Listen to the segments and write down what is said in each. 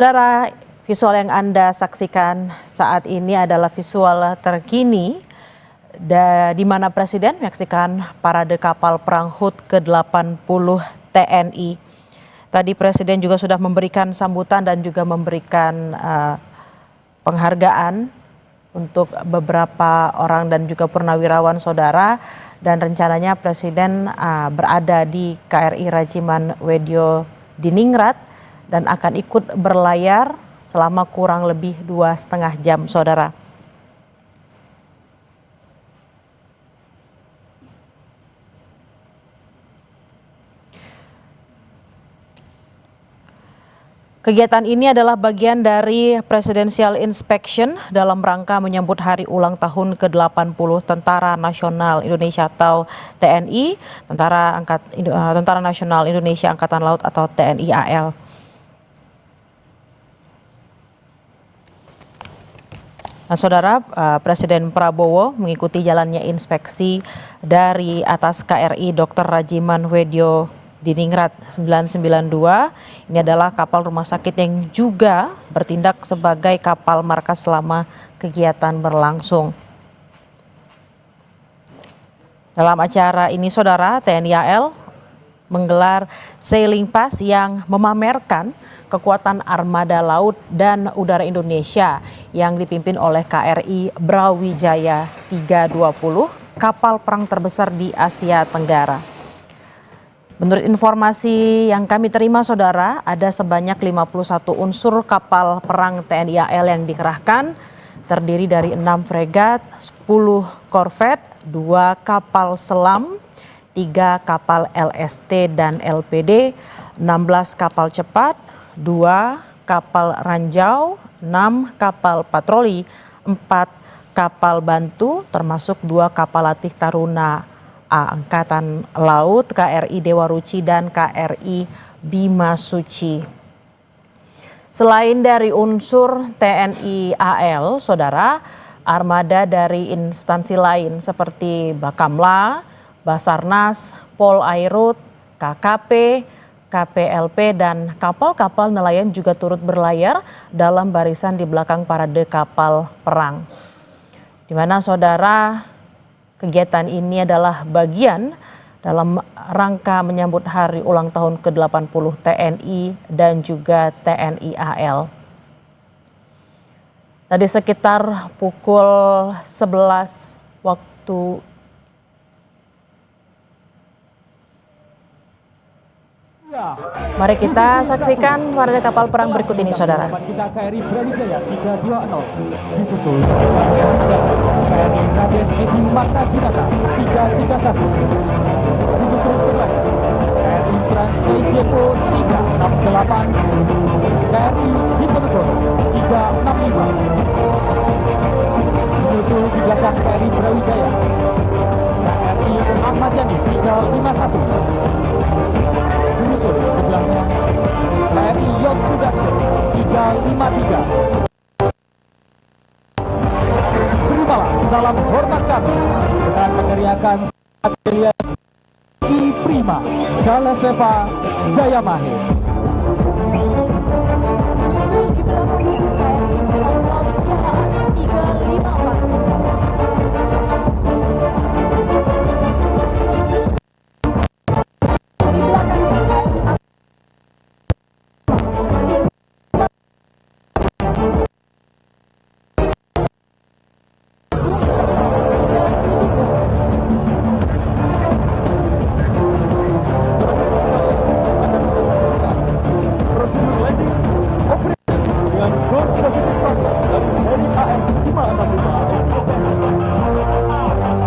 Saudara, visual yang Anda saksikan saat ini adalah visual terkini di mana Presiden menyaksikan parade kapal perang HUT ke-80 TNI. Tadi Presiden juga sudah memberikan sambutan dan juga memberikan penghargaan untuk beberapa orang dan juga purnawirawan saudara, dan rencananya Presiden berada di KRI Rajiman Wedyo Diningrat dan akan ikut berlayar selama kurang lebih 2,5 jam, saudara. Kegiatan ini adalah bagian dari Presidential Inspection dalam rangka menyambut hari ulang tahun ke-80 Tentara Nasional Indonesia atau TNI, Tentara Nasional Indonesia Angkatan Laut atau TNI AL. Nah, saudara, Presiden Prabowo mengikuti jalannya inspeksi dari atas KRI Dr. Rajiman Wedyo Diningrat 992. Ini adalah kapal rumah sakit yang juga bertindak sebagai kapal markas selama kegiatan berlangsung. Dalam acara ini, saudara, TNI AL menggelar sailing pass yang memamerkan kekuatan armada laut dan udara Indonesia yang dipimpin oleh KRI Brawijaya 320, kapal perang terbesar di Asia Tenggara. Menurut informasi yang kami terima, saudara, ada sebanyak 51 unsur kapal perang TNI AL yang dikerahkan, terdiri dari 6 fregat, 10 korvet, 2 kapal selam, 3 kapal LST dan LPD, 16 kapal cepat, 2 kapal ranjau, 6 kapal patroli, 4 kapal bantu, termasuk 2 kapal latih Taruna Angkatan Laut, KRI Dewa Ruci dan KRI Bima Suci. Selain dari unsur TNI AL, saudara, armada dari instansi lain seperti Bakamla, Basarnas, Polairut, KKP, KPLP, dan kapal-kapal nelayan juga turut berlayar dalam barisan di belakang parade kapal perang. Di mana, saudara, kegiatan ini adalah bagian dalam rangka menyambut hari ulang tahun ke-80 TNI dan juga TNI AL. Tadi sekitar pukul 11 waktu mari kita saksikan parade kapal perang berikut ini, saudara. Kita KRI Brawijaya 320 disusul KRI Raden Edi Marta Dinata 331, disusul sebelahnya KRI Transkeisiepo 368, KRI Diponegoro 365, disusul di belakang KRI Brawijaya KRI Ahmad Yani 351. Menyusul di sebelahnya KRI Yosudarso 353. Terimalah salam hormat kami dengan meneriakan I Prima Jaleseva Jayamahe. Menyusul di belakangnya KRI Laut Siahaan 354.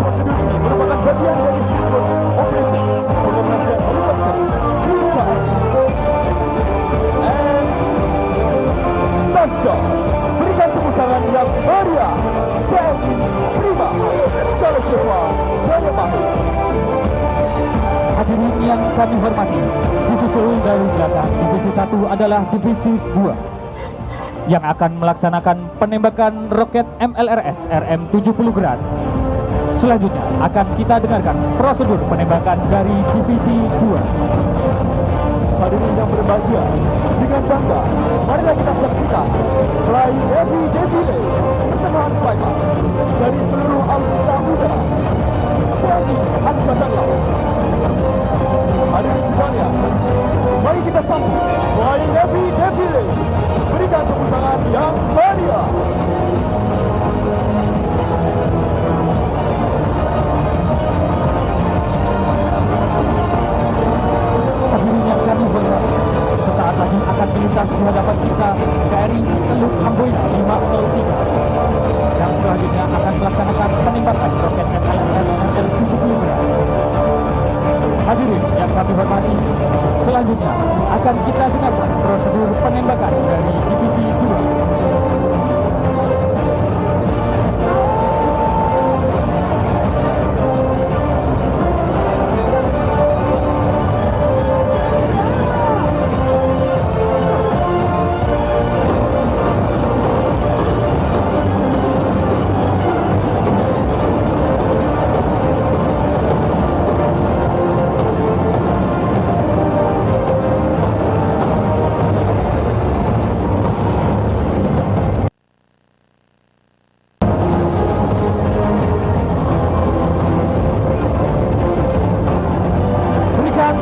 Prosedur ini merupakan bagian dari sinkron operasi pengoperasian helikopter di KRI. And touchdown. Berikan tepuk tangan yang meriah TNI Prima Jaleseva Jayamahe. Hadirin yang kami hormati, disusul dari belakang divisi 1 adalah divisi 2 yang akan melaksanakan penembakan roket MLRS RM-70 Grad. Selanjutnya akan kita dengarkan prosedur penembakan dari divisi 2. hadirin yang berbahagia, dengan bangga, marilah kita saksikan Flying Navy Defile bersama Flypass dari seluruh alutsista udara TNI Angkatan Laut. Hadirin sekalian, mari kita sambut Flying Navy Defile. Berikan tepuk tangan yang meriah. Hadirin yang kami hormati, sesaat lagi akan melintas di hadapan kita KRI Teluk Amboina 503 yang selanjutnya akan melaksanakan penembakan roket MLRS ML70 gram. Hadirin yang kami hormati, selanjutnya akan kita dengarkan prosedur penembakan dari Divisi 2.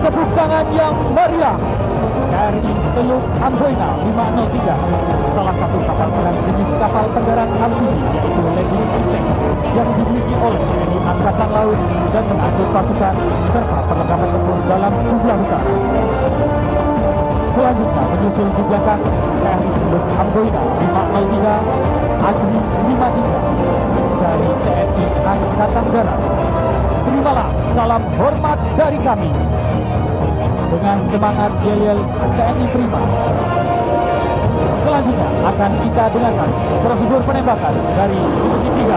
Tepuk tangan yang meriah dari Teluk Amboina 503, salah satu kapal perang jenis kapal pendarang amfibi yaitu landing ship tank yang dimiliki oleh TNI Angkatan Laut dan mengangkut pasukan serta perlengkapan tempur dalam jumlah besar. Selanjutnya menyusul di belakang KRI Teluk Amboina 503 Agri 53 dari TNI Angkatan Darat. Terimalah salam hormat dari kami. Dengan semangat yel-yel TNI Prima. Selanjutnya akan kita dengarkan prosedur penembakan dari Divisi 3.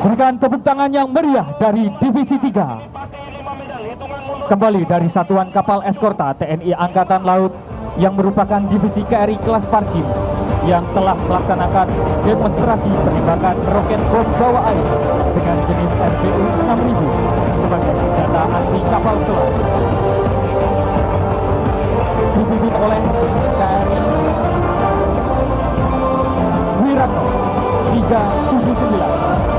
Berikan tepuk tangan yang meriah dari Divisi 3. Kembali dari Satuan Kapal Eskorta TNI Angkatan Laut yang merupakan divisi KRI kelas Parcim yang telah melaksanakan demonstrasi penembakan roket bom bawah air dengan jenis RBU 6000 sebagai senjata anti kapal selam. Dipimpin oleh KRI Wiratno 379.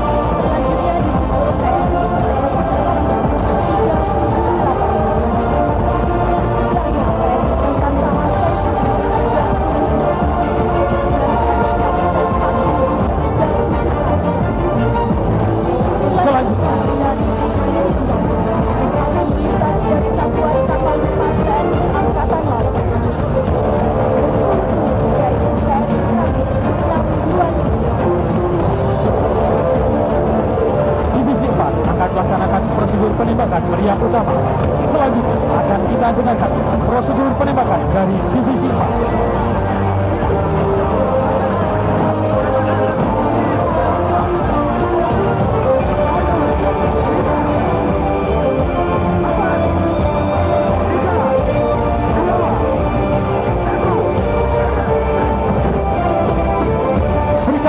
Melaksanakan prosedur penembakan meriam utama. Selanjutnya akan kita dengarkan prosedur penembakan dari Divisi 4.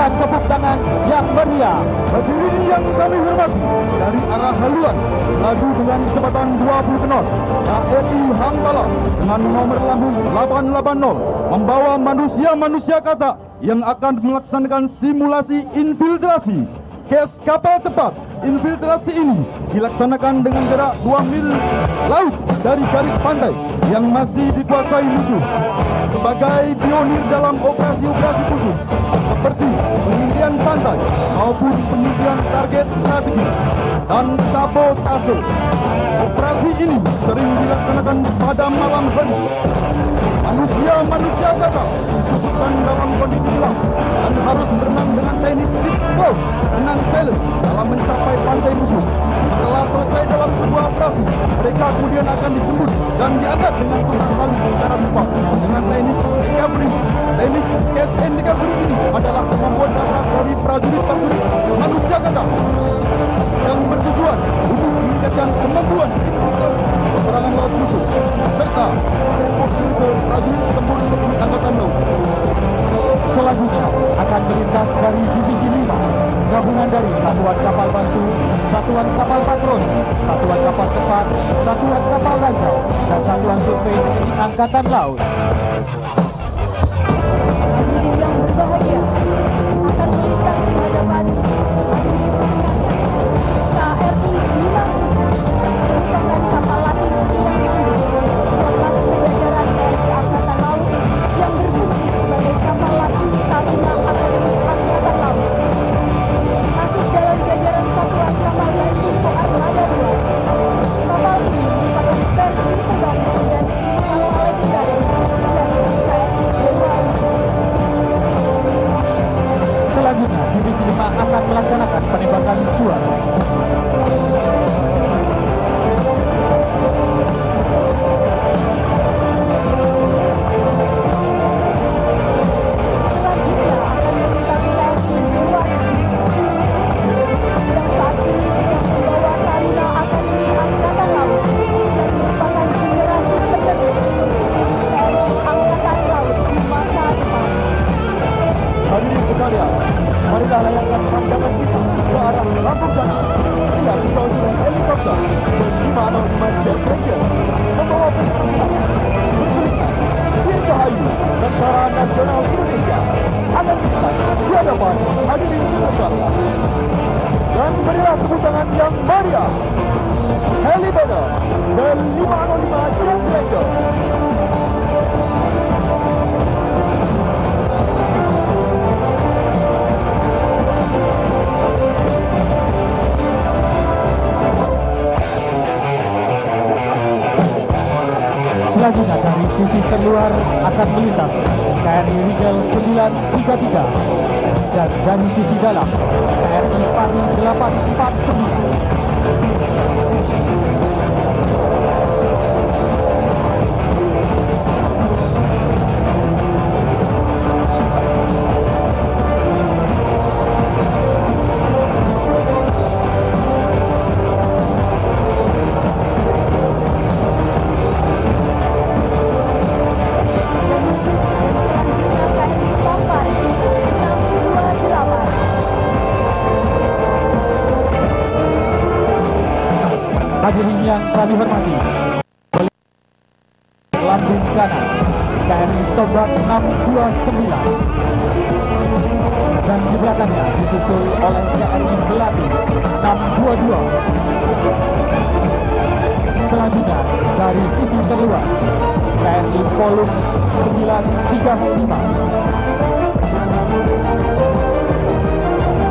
Tepuk tangan yang meriah. Hadirin yang kami hormati, dari arah haluan melaju dengan kecepatan 20 knot KRI Hamdala dengan nomor lambung 880 membawa manusia-manusia kata yang akan melaksanakan simulasi infiltrasi. Kes kapal cepat infiltrasi ini dilaksanakan dengan jarak 2 mil laut dari garis pantai yang masih dikuasai musuh. Sebagai pionir dalam operasi-operasi khusus seperti pengintian pantai maupun pengintian target strategi dan sabotase, operasi ini sering dilaksanakan pada malam hari. Manusia-manusia gagal disusupkan dalam kondisi gelap dan harus berenang dengan teknik stick close, renang silent dalam mencapai pantai musuh. Setelah selesai dalam sebuah operasi, mereka kemudian akan dijemput dan diangkat dengan sontak palu secara cepat dengan teknik recovery. Teknik catch and recovery ini adalah kemampuan dasar dari prajurit-prajurit manusia gagal yang bertujuan untuk meningkatkan kemampuan infiltrasi peperangan laut khusus serta prajurit tempur teknik angkatan laut. Selanjutnya akan melintas dari Divisi 5 gabungan dari Satuan satuan kapal patroli, satuan kapal cepat, satuan kapal lancar, dan satuan survei TNI Angkatan Laut. Hadirin yang berbahagia, akan melintas di hadapan hadirin sekalian. KRI Bima Suci merupakan kapal latih tiang tanding yang masuk ke jajaran TNI Angkatan Laut yang berfungsi sebagai kapal latih Taruna Akademi Angkatan Laut. Masuk dalam jajaran satuan kapal Baitur Armada 2. Kapal ini merupakan versi terbaru dan kapal legendaris, yaitu KRI Dewa. Selanjutnya, Divisi 5 akan melaksanakan penembakan suara. Selanjutnya akan melintas TNI Dewa yang saat ini sedang membawa Taruna Akademi Angkatan Laut yang merupakan generasi penerus tim TNI Angkatan Laut di masa depan. Hadirin sekalian, marilah layangkan pandangan kita ke arah lambung danau. Lihat dikawal helikopter ber-505 Jet Ranger membawa bendera raksasa bertuliskan Dirgahayu Tentara Nasional Indonesia akan melintas di hadapan hadirin sekalian. Dan berilah tepuk tangan yang meriah Helibanner ber-505 Jet Ranger. Selanjutnya dari sisi terluar akan melintas KRI Rigel 933 dan dari sisi dalam KRI Pari 845. Hadirin yang kami hormati, lambung kanan KRI Tombak 629 dan di belakangnya disusul oleh KRI Belati 622. Selanjutnya dari sisi terluar KRI Polux 935